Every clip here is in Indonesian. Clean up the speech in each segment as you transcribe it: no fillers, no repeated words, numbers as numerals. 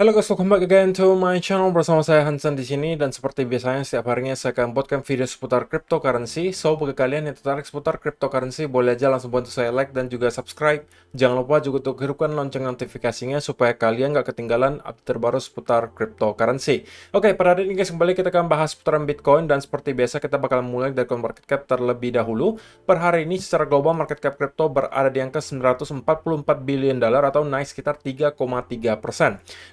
Halo guys, welcome back again to my channel. Bersama saya Hansen di sini, dan seperti biasanya setiap harinya saya akan buatkan video seputar cryptocurrency. So bagi kalian yang tertarik seputar cryptocurrency, boleh aja langsung bantu saya like dan juga subscribe. Jangan lupa juga untuk hidupkan lonceng notifikasinya supaya kalian nggak ketinggalan update terbaru seputar cryptocurrency. Oke, pada hari ini guys, kembali kita akan bahas seputaran Bitcoin, dan seperti biasa kita bakal mulai dari market cap terlebih dahulu. Per hari ini secara global market cap crypto berada di angka 944 billion dolar atau naik sekitar 3,3%.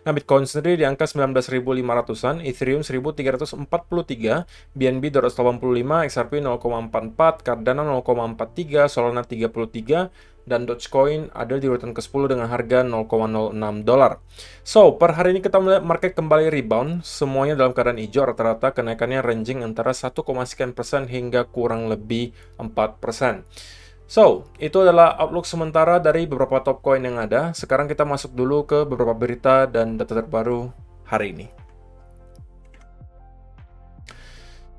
Nah, Bitcoin sendiri di angka 19.500-an, Ethereum 1.343, BNB 285, XRP 0,44, Cardano 0,43, Solana 33, dan Dogecoin ada di urutan ke-10 dengan harga 0,06 dolar. So, per hari ini kita melihat market kembali rebound, semuanya dalam keadaan hijau, rata-rata kenaikannya ranging antara 1,sekian% hingga kurang lebih 4%. So, itu adalah outlook sementara dari beberapa top coin yang ada. Sekarang kita masuk dulu ke beberapa berita dan data terbaru hari ini.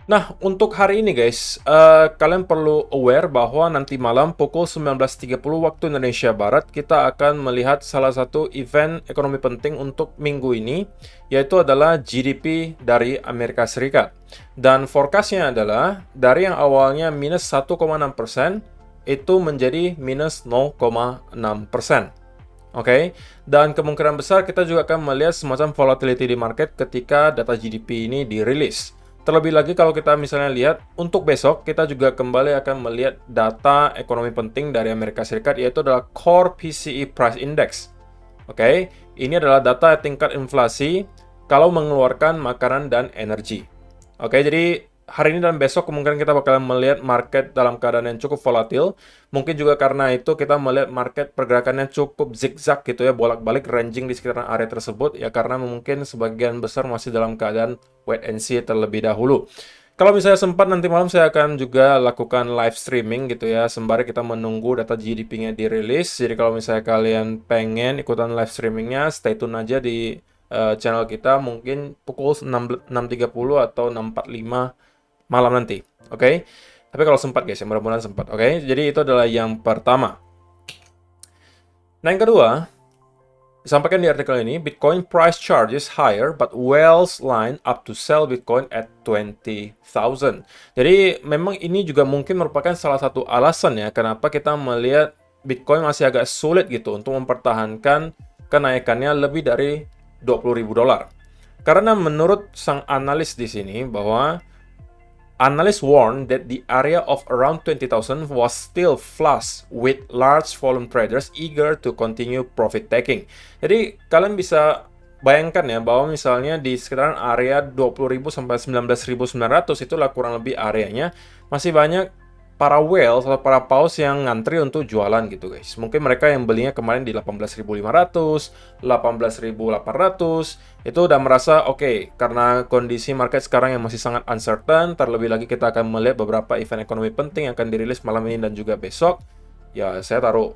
Nah, untuk hari ini guys, kalian perlu aware bahwa nanti malam pukul 19.30 waktu Indonesia Barat, kita akan melihat salah satu event ekonomi penting untuk minggu ini, yaitu adalah GDP dari Amerika Serikat. Dan forecast-nya adalah, dari yang awalnya minus 1,6%, itu menjadi minus 0,6%. Oke, dan kemungkinan besar kita juga akan melihat semacam volatility di market ketika data GDP ini dirilis. Terlebih lagi kalau kita misalnya lihat untuk besok, kita juga kembali akan melihat data ekonomi penting dari Amerika Serikat, yaitu adalah Core PCE Price Index. Oke, ini adalah data tingkat inflasi kalau mengeluarkan makanan dan energi. Oke, jadi hari ini dan besok kemungkinan kita bakalan melihat market dalam keadaan yang cukup volatil. Mungkin juga karena itu kita melihat market pergerakannya cukup zigzag gitu ya, bolak-balik ranging di sekitaran area tersebut ya, karena mungkin sebagian besar masih dalam keadaan wait and see terlebih dahulu. Kalau misalnya sempat nanti malam saya akan juga lakukan live streaming gitu ya, sembari kita menunggu data GDP-nya dirilis. Jadi kalau misalnya kalian pengen ikutan live streamingnya, stay tune aja di channel kita mungkin pukul 6.30 atau 6.45 malam nanti, oke? Tapi kalau sempat guys, ya mudah-mudahan sempat, oke? Jadi itu adalah yang pertama. Nah, yang kedua, disampaikan di artikel ini, Bitcoin price charges higher, but whales line up to sell Bitcoin at 20,000. Jadi memang ini juga mungkin merupakan salah satu alasan ya, kenapa kita melihat Bitcoin masih agak sulit gitu untuk mempertahankan kenaikannya lebih dari 20.000 dolar. Karena menurut sang analis di sini bahwa analysts warn that the area of around 20,000 was still flush with large volume traders eager to continue profit taking. Jadi kalian bisa bayangkan ya bahwa misalnya di sekitaran area 20.000 sampai 19.900 itulah kurang lebih areanya, masih banyak para whales atau para paus yang ngantri untuk jualan gitu guys. Mungkin mereka yang belinya kemarin di 18.500, 18.800, itu udah merasa oke, karena kondisi market sekarang yang masih sangat uncertain, terlebih lagi kita akan melihat beberapa event ekonomi penting yang akan dirilis malam ini dan juga besok. Ya, saya taruh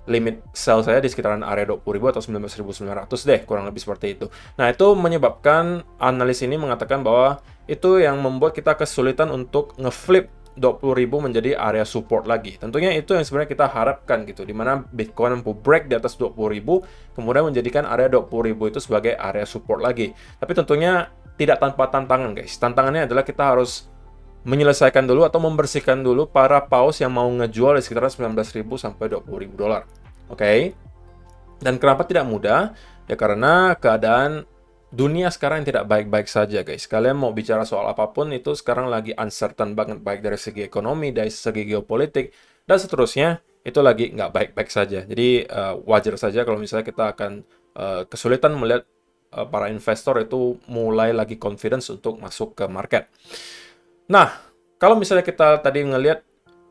limit sell saya di sekitaran area 20.000 atau 19.900 deh, kurang lebih seperti itu. Nah, itu menyebabkan analis ini mengatakan bahwa itu yang membuat kita kesulitan untuk ngeflip 20.000 menjadi area support lagi. Tentunya itu yang sebenarnya kita harapkan gitu, di mana Bitcoin mampu break di atas 20.000, kemudian menjadikan area 20.000 itu sebagai area support lagi. Tapi tentunya tidak tanpa tantangan guys. Tantangannya adalah kita harus menyelesaikan dulu atau membersihkan dulu para paus yang mau ngejual di sekitar 19.000 sampai 20.000 dolar. Oke. Dan kenapa tidak mudah? Ya karena keadaan dunia sekarang tidak baik-baik saja guys. Kalian mau bicara soal apapun itu sekarang lagi uncertain banget, baik dari segi ekonomi, dari segi geopolitik, dan seterusnya itu lagi nggak baik-baik saja. Jadi wajar saja kalau misalnya kita akan kesulitan melihat para investor itu mulai lagi confidence untuk masuk ke market. Nah, kalau misalnya kita tadi ngelihat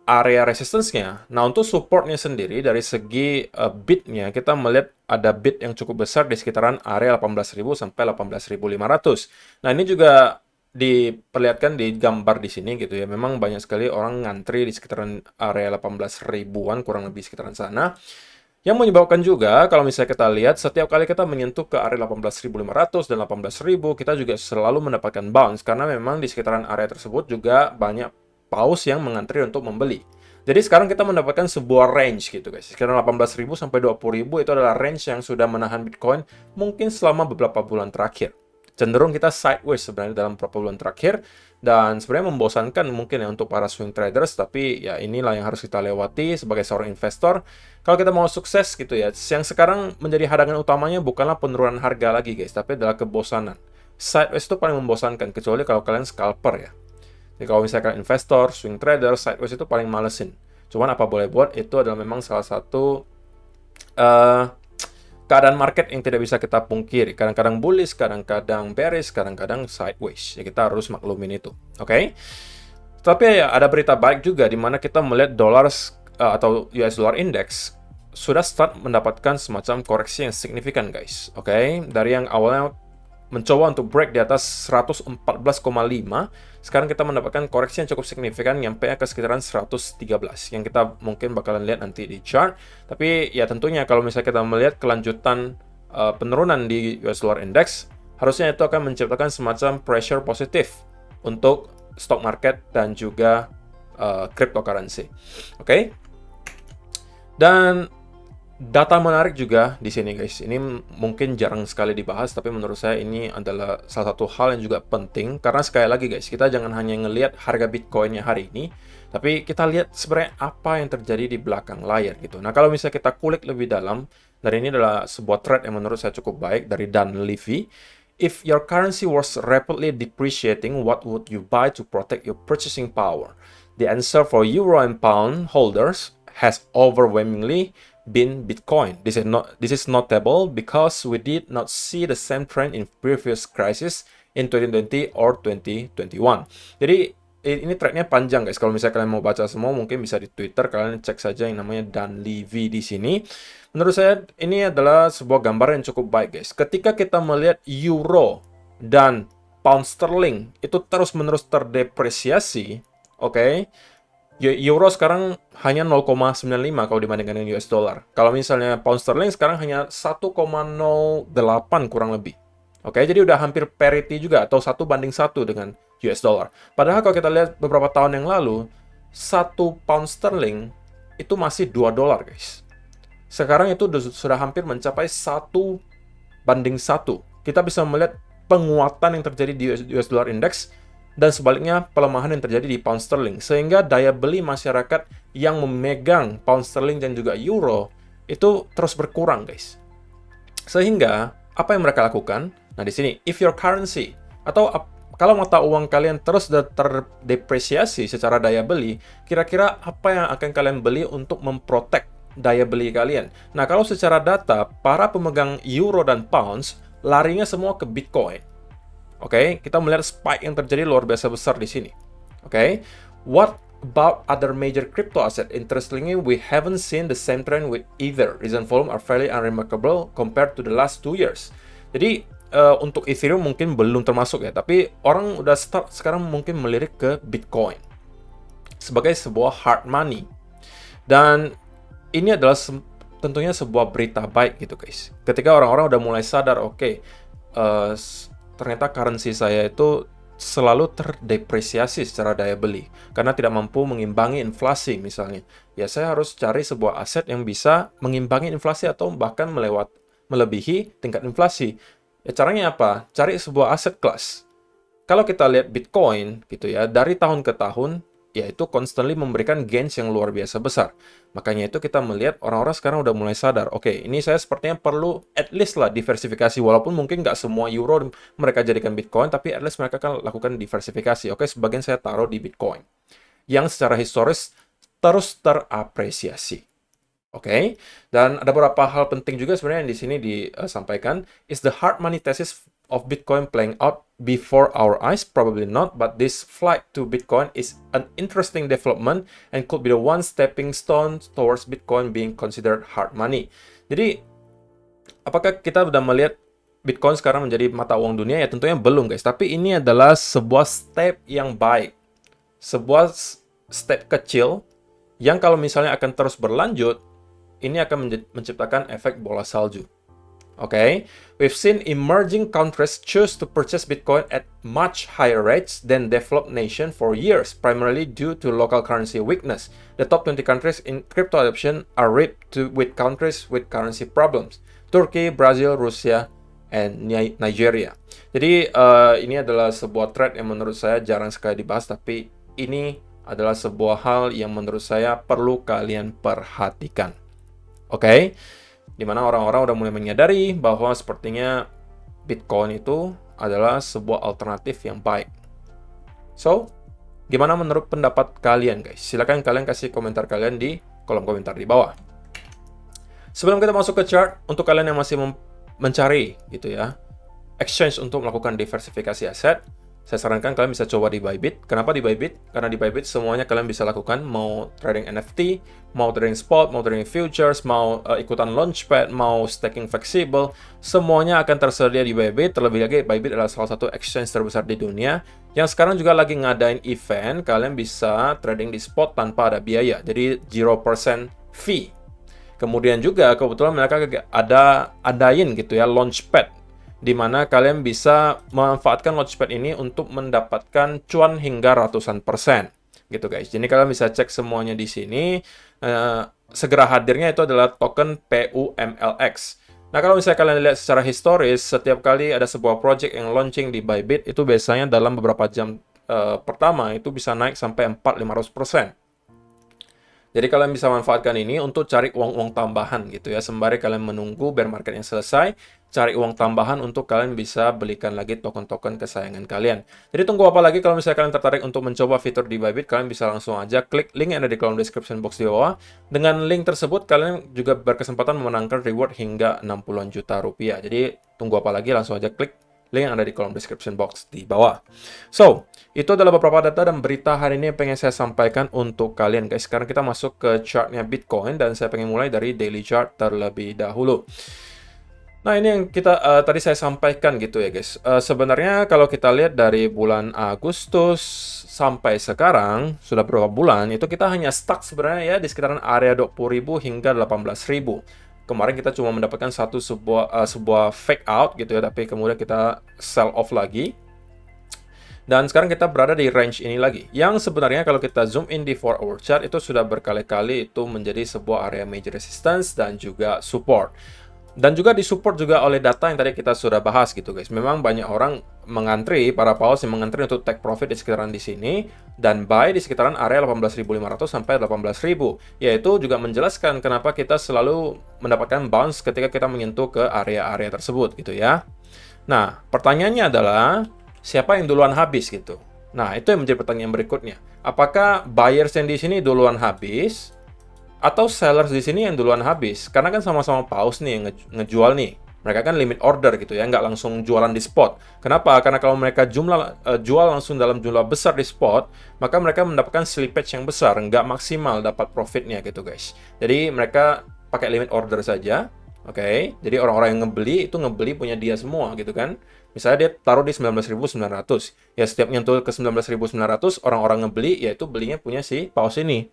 area resistance-nya, nah untuk supportnya sendiri dari segi bid-nya, kita melihat ada bid yang cukup besar di sekitaran area 18.000 sampai 18.500. Nah, ini juga diperlihatkan di gambar di sini gitu ya. Memang banyak sekali orang ngantri di sekitaran area 18.000-an, kurang lebih sekitaran sana. Yang menyebabkan juga, kalau misalnya kita lihat, setiap kali kita menyentuh ke area 18.500 dan 18.000, kita juga selalu mendapatkan bounce, karena memang di sekitaran area tersebut juga banyak paus yang mengantri untuk membeli. Jadi sekarang kita mendapatkan sebuah range gitu guys. Sekitar 18.000 sampai 20.000 itu adalah range yang sudah menahan Bitcoin mungkin selama beberapa bulan terakhir. Cenderung kita sideways sebenarnya dalam beberapa bulan terakhir, dan sebenarnya membosankan mungkin ya untuk para swing traders, tapi ya inilah yang harus kita lewati sebagai seorang investor. Kalau kita mau sukses gitu ya, yang sekarang menjadi hadangan utamanya bukanlah penurunan harga lagi guys, tapi adalah kebosanan. Sideways itu paling membosankan, kecuali kalau kalian scalper ya. Jadi kalau misalnya kalian investor, swing trader, sideways itu paling malesin. Cuman apa boleh buat, itu adalah memang salah satu keadaan market yang tidak bisa kita pungkiri. Kadang-kadang bullish, kadang-kadang bearish, kadang-kadang sideways. Ya kita harus maklumin itu. Oke? Tapi ya ada berita baik juga di mana kita melihat dolar atau US dollar index sudah start mendapatkan semacam koreksi yang signifikan guys. Oke? Dari yang awalnya mencoba untuk break di atas 114,5, sekarang kita mendapatkan koreksi yang cukup signifikan nyampe ke sekitaran 113, yang kita mungkin bakalan lihat nanti di chart. Tapi ya tentunya kalau misalnya kita melihat kelanjutan penurunan di US dollar index, harusnya itu akan menciptakan semacam pressure positif untuk stock market dan juga cryptocurrency. Oke? Dan data menarik juga di sini guys. Ini mungkin jarang sekali dibahas, tapi menurut saya ini adalah salah satu hal yang juga penting. Karena sekali lagi guys, kita jangan hanya ngelihat harga Bitcoin-nya hari ini, tapi kita lihat sebenarnya apa yang terjadi di belakang layar gitu. Nah, kalau misalnya kita kulik lebih dalam, dan ini adalah sebuah thread yang menurut saya cukup baik dari Dan Levy. If your currency was rapidly depreciating, what would you buy to protect your purchasing power? The answer for euro and pound holders has overwhelmingly been Bitcoin. This is notable because we did not see the same trend in previous crisis in 2020 or 2021. Jadi ini threadnya panjang guys. Kalau misalnya kalian mau baca semua, mungkin bisa di Twitter, kalian cek saja yang namanya Dan Levy di sini. Menurut saya ini adalah sebuah gambar yang cukup baik guys. Ketika kita melihat euro dan pound sterling itu terus-menerus terdepresiasi, oke? Euro sekarang hanya 0,95 kalau dibandingkan dengan US dollar. Kalau misalnya pound sterling sekarang hanya 1,08 kurang lebih. Oke, jadi udah hampir parity juga atau 1:1 dengan US dollar. Padahal kalau kita lihat beberapa tahun yang lalu, 1 pound sterling itu masih 2 dolar, guys. Sekarang itu sudah hampir mencapai 1:1. Kita bisa melihat penguatan yang terjadi di US dollar index, dan sebaliknya pelemahan yang terjadi di pound sterling, sehingga daya beli masyarakat yang memegang pound sterling dan juga euro itu terus berkurang guys. Sehingga apa yang mereka lakukan? Nah di sini, if your currency atau kalau mata uang kalian terus terdepresiasi secara daya beli, kira-kira apa yang akan kalian beli untuk memprotek daya beli kalian? Nah kalau secara data, para pemegang euro dan pounds larinya semua ke Bitcoin. Oke, kita melihat spike yang terjadi luar biasa besar di sini. Oke, what about other major crypto asset? Interestingly, we haven't seen the same trend with either. Recent volume are fairly unremarkable compared to the last 2 years. Jadi untuk Ethereum mungkin belum termasuk ya, tapi orang udah start sekarang mungkin melirik ke Bitcoin sebagai sebuah hard money. Dan ini adalah tentunya sebuah berita baik gitu guys. Ketika orang-orang udah mulai sadar, oke, ternyata currency saya itu selalu terdepresiasi secara daya beli karena tidak mampu mengimbangi inflasi misalnya. Ya saya harus cari sebuah aset yang bisa mengimbangi inflasi atau bahkan melebihi tingkat inflasi. Ya caranya apa? Cari sebuah aset kelas. Kalau kita lihat Bitcoin gitu ya, dari tahun ke tahun yaitu constantly memberikan gains yang luar biasa besar. Makanya itu kita melihat orang-orang sekarang udah mulai sadar, oke, ini saya sepertinya perlu at least lah diversifikasi, walaupun mungkin nggak semua euro mereka jadikan Bitcoin, tapi at least mereka akan lakukan diversifikasi. Oke, sebagian saya taruh di Bitcoin, yang secara historis terus terapresiasi. Oke, dan ada beberapa hal penting juga sebenarnya yang di sini disampaikan. Is the hard money thesis of Bitcoin playing out before our eyes? Probably not, but this flight to Bitcoin is an interesting development and could be the one stepping stone towards Bitcoin being considered hard money. Jadi, apakah kita sudah melihat Bitcoin sekarang menjadi mata uang dunia? Ya tentunya belum guys, tapi ini adalah sebuah step yang baik. Sebuah step kecil yang kalau misalnya akan terus berlanjut, ini akan menciptakan efek bola salju. Okay, we've seen emerging countries choose to purchase Bitcoin at much higher rates than developed nations for years, primarily due to local currency weakness. The top 20 countries in crypto adoption are ripe with countries with currency problems: Turkey, Brazil, Rusia, and Nigeria. Jadi ini adalah sebuah trend yang menurut saya jarang sekali dibahas, tapi ini adalah sebuah hal yang menurut saya perlu kalian perhatikan. Oke, dimana orang-orang udah mulai menyadari bahwa sepertinya Bitcoin itu adalah sebuah alternatif yang baik. So, gimana menurut pendapat kalian, guys? Silahkan kalian kasih komentar kalian di kolom komentar di bawah. Sebelum kita masuk ke chart, untuk kalian yang masih mencari gitu ya, exchange untuk melakukan diversifikasi aset, saya sarankan kalian bisa coba di Bybit. Kenapa di Bybit? Karena di Bybit semuanya kalian bisa lakukan, mau trading NFT, mau trading spot, mau trading futures, mau ikutan launchpad, mau staking fleksibel, semuanya akan tersedia di Bybit. Terlebih lagi, Bybit adalah salah satu exchange terbesar di dunia, yang sekarang juga lagi ngadain event, kalian bisa trading di spot tanpa ada biaya, jadi 0% fee. Kemudian juga kebetulan mereka adain gitu ya, launchpad, di mana kalian bisa memanfaatkan launchpad ini untuk mendapatkan cuan hingga ratusan persen gitu guys. Jadi kalian bisa cek semuanya di sini. Segera hadirnya itu adalah token PUMLX. Nah, kalau misalnya kalian lihat secara historis, setiap kali ada sebuah project yang launching di Bybit, itu biasanya dalam beberapa jam pertama itu bisa naik sampai 400-500%. Jadi kalian bisa manfaatkan ini untuk cari uang-uang tambahan gitu ya, sembari kalian menunggu bear market yang selesai, cari uang tambahan untuk kalian bisa belikan lagi token-token kesayangan kalian. Jadi tunggu apa lagi? Kalau misalnya kalian tertarik untuk mencoba fitur di Bybit, kalian bisa langsung aja klik link yang ada di kolom description box di bawah. Dengan link tersebut, kalian juga berkesempatan memenangkan reward hingga 60-an juta rupiah. Jadi tunggu apa lagi? Langsung aja klik link yang ada di kolom description box di bawah. So, itu adalah beberapa data dan berita hari ini yang pengen saya sampaikan untuk kalian, guys. Sekarang kita masuk ke chartnya Bitcoin, dan saya pengen mulai dari daily chart terlebih dahulu. Nah, ini yang tadi saya sampaikan gitu ya, guys. Sebenarnya kalau kita lihat dari bulan Agustus sampai sekarang, sudah beberapa bulan, itu kita hanya stuck sebenarnya ya di sekitaran area 20.000 hingga 18.000. Kemarin kita cuma mendapatkan sebuah fake out gitu ya, tapi kemudian kita sell off lagi. Dan sekarang kita berada di range ini lagi, yang sebenarnya kalau kita zoom in di 4-hour chart, itu sudah berkali-kali itu menjadi sebuah area major resistance dan juga support. Dan juga disupport juga oleh data yang tadi kita sudah bahas gitu guys. Memang banyak orang mengantri, para paus yang mengantri untuk take profit di sekitaran di sini, dan buy di sekitaran area 18.500 sampai 18.000. Yaitu juga menjelaskan kenapa kita selalu mendapatkan bounce ketika kita menyentuh ke area-area tersebut gitu ya. Nah, pertanyaannya adalah, siapa yang duluan habis gitu? Nah, itu yang menjadi pertanyaan berikutnya. Apakah buyers yang di sini duluan habis, atau sellers di sini yang duluan habis? Karena kan sama-sama paus nih yang ngejual nih. Mereka kan limit order gitu ya, nggak langsung jualan di spot. Kenapa? Karena kalau mereka jual langsung dalam jumlah besar di spot, maka mereka mendapatkan slippage yang besar, nggak maksimal dapat profitnya gitu guys. Jadi mereka pakai limit order saja. Oke, jadi orang-orang yang ngebeli punya dia semua gitu kan. Misalnya dia taruh di 19.900. Ya setiap nyentuh ke 19.900, orang-orang ngebeli, yaitu belinya punya si paus ini.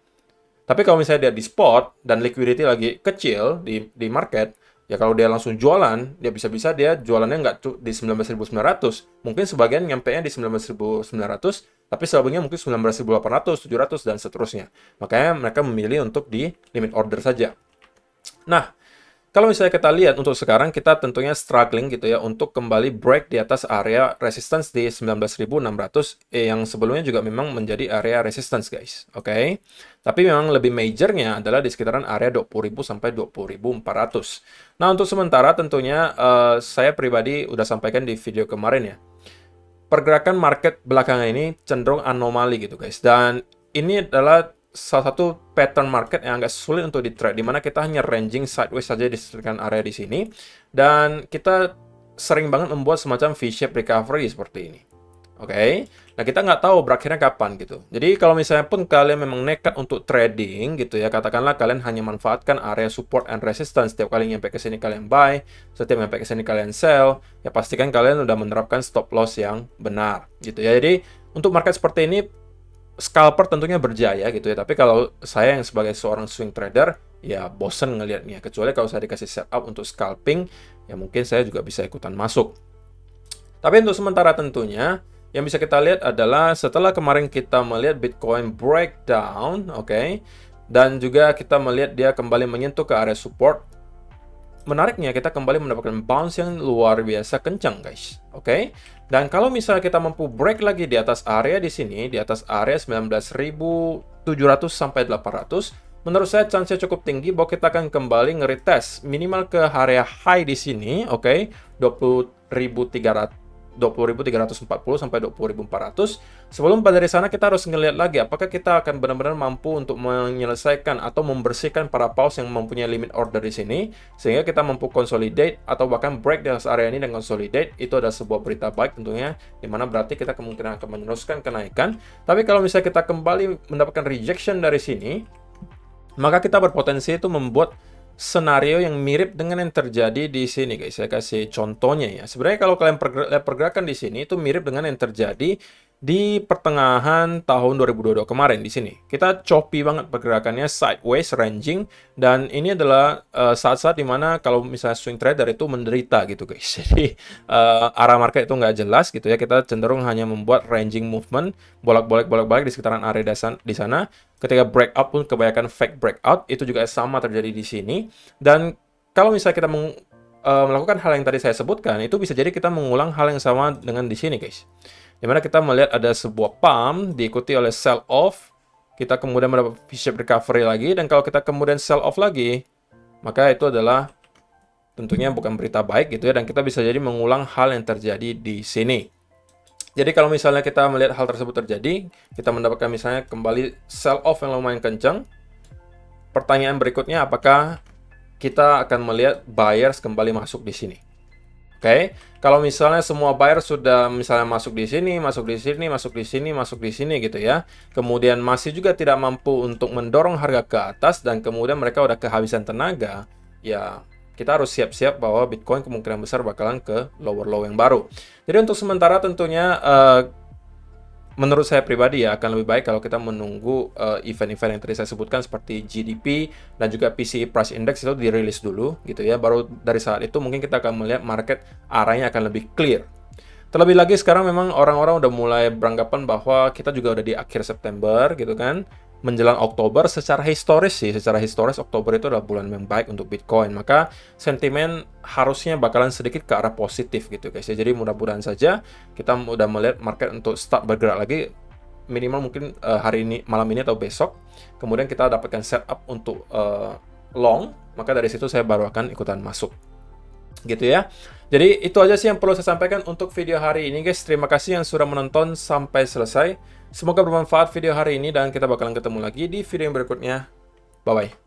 Tapi kalau misalnya dia di spot dan liquidity lagi kecil di market, ya kalau dia langsung jualan, dia bisa-bisa dia jualannya nggak di 19.900. Mungkin sebagian nyampe-nya di 19.900, tapi selebihnya mungkin 19.800, 700, dan seterusnya. Makanya mereka memilih untuk di limit order saja. Nah, kalau misalnya kita lihat untuk sekarang, kita tentunya struggling gitu ya untuk kembali break di atas area resistance di 19.600 yang sebelumnya juga memang menjadi area resistance guys. Oke. Tapi memang lebih majornya adalah di sekitaran area 20.000 sampai 20.400. Nah, untuk sementara tentunya saya pribadi udah sampaikan di video kemarin ya. Pergerakan market belakangan ini cenderung anomali gitu guys. Dan ini adalah salah satu pattern market yang agak sulit untuk di-trade, dimana kita hanya ranging sideways saja di sekitar area di sini, dan kita sering banget membuat semacam V-shape recovery seperti ini. Oke, nah kita nggak tahu berakhirnya kapan gitu. Jadi kalau misalnya pun kalian memang nekat untuk trading gitu ya, katakanlah kalian hanya manfaatkan area support and resistance, setiap kali nyampe ke sini kalian buy, setiap nyampe ke sini kalian sell, ya pastikan kalian udah menerapkan stop loss yang benar gitu ya. Jadi untuk market seperti ini, scalper tentunya berjaya gitu ya, tapi kalau saya yang sebagai seorang swing trader, ya bosen ngelihatnya. Kecuali kalau saya dikasih setup untuk scalping, ya mungkin saya juga bisa ikutan masuk. Tapi untuk sementara tentunya, yang bisa kita lihat adalah setelah kemarin kita melihat Bitcoin breakdown, oke, dan juga kita melihat dia kembali menyentuh ke area support. Menariknya, kita kembali mendapatkan bounce yang luar biasa kencang, guys. Oke? Dan kalau misalnya kita mampu break lagi di atas area di sini, di atas area 19.700 sampai 800, menurut saya chance-nya cukup tinggi bahwa kita akan kembali nge-retest minimal ke area high di sini, oke? 20.340 sampai 20.400. Sebelum pada dari sana kita harus ngelihat lagi apakah kita akan benar-benar mampu untuk menyelesaikan atau membersihkan para paus yang mempunyai limit order di sini sehingga kita mampu consolidate atau bahkan break di atas area ini dan consolidate. Itu adalah sebuah berita baik tentunya, dimana berarti kita kemungkinan akan meneruskan kenaikan. Tapi kalau misalnya kita kembali mendapatkan rejection dari sini, maka kita berpotensi itu membuat senario yang mirip dengan yang terjadi di sini, guys. Saya kasih contohnya ya. Sebenarnya kalau kalian lihat pergerakan di sini itu mirip dengan yang terjadi di pertengahan tahun 2022 kemarin di sini. Kita choppy banget pergerakannya, sideways, ranging, dan ini adalah saat-saat dimana kalau misalnya swing trader itu menderita gitu, guys. Jadi arah market itu nggak jelas gitu ya. Kita cenderung hanya membuat ranging movement, bolak-balik di sekitaran area di sana. Ketika breakout pun kebanyakan fake breakout, itu juga sama terjadi di sini. Dan kalau misalnya kita melakukan hal yang tadi saya sebutkan, itu bisa jadi kita mengulang hal yang sama dengan di sini, guys. Dimana kita melihat ada sebuah pump diikuti oleh sell off, kita kemudian mendapat V-shape recovery lagi, dan kalau kita kemudian sell off lagi, maka itu adalah tentunya bukan berita baik gitu ya, dan kita bisa jadi mengulang hal yang terjadi di sini. Jadi kalau misalnya kita melihat hal tersebut terjadi, kita mendapatkan misalnya kembali sell off yang lumayan kencang, pertanyaan berikutnya apakah kita akan melihat buyers kembali masuk di sini. Oke, kalau misalnya semua buyer sudah misalnya masuk di sini, masuk di sini, masuk di sini, masuk di sini gitu ya. Kemudian masih juga tidak mampu untuk mendorong harga ke atas dan kemudian mereka udah kehabisan tenaga, ya kita harus siap-siap bahwa Bitcoin kemungkinan besar bakalan ke lower low yang baru. Jadi untuk sementara tentunya menurut saya pribadi ya akan lebih baik kalau kita menunggu event-event yang tadi saya sebutkan seperti GDP dan juga PCE Price Index itu dirilis dulu gitu ya. Baru dari saat itu mungkin kita akan melihat market arahnya akan lebih clear. Terlebih lagi sekarang memang orang-orang udah mulai beranggapan bahwa kita juga udah di akhir September gitu kan. Menjelang Oktober secara historis Oktober itu adalah bulan yang baik untuk Bitcoin. Maka sentimen harusnya bakalan sedikit ke arah positif gitu guys. Jadi mudah-mudahan saja kita udah melihat market untuk start bergerak lagi minimal mungkin hari ini, malam ini atau besok. Kemudian kita dapatkan setup untuk long, maka dari situ saya baru akan ikutan masuk. Gitu ya. Jadi itu aja sih yang perlu saya sampaikan untuk video hari ini guys. Terima kasih yang sudah menonton sampai selesai. Semoga bermanfaat video hari ini dan kita bakalan ketemu lagi di video yang berikutnya. Bye-bye.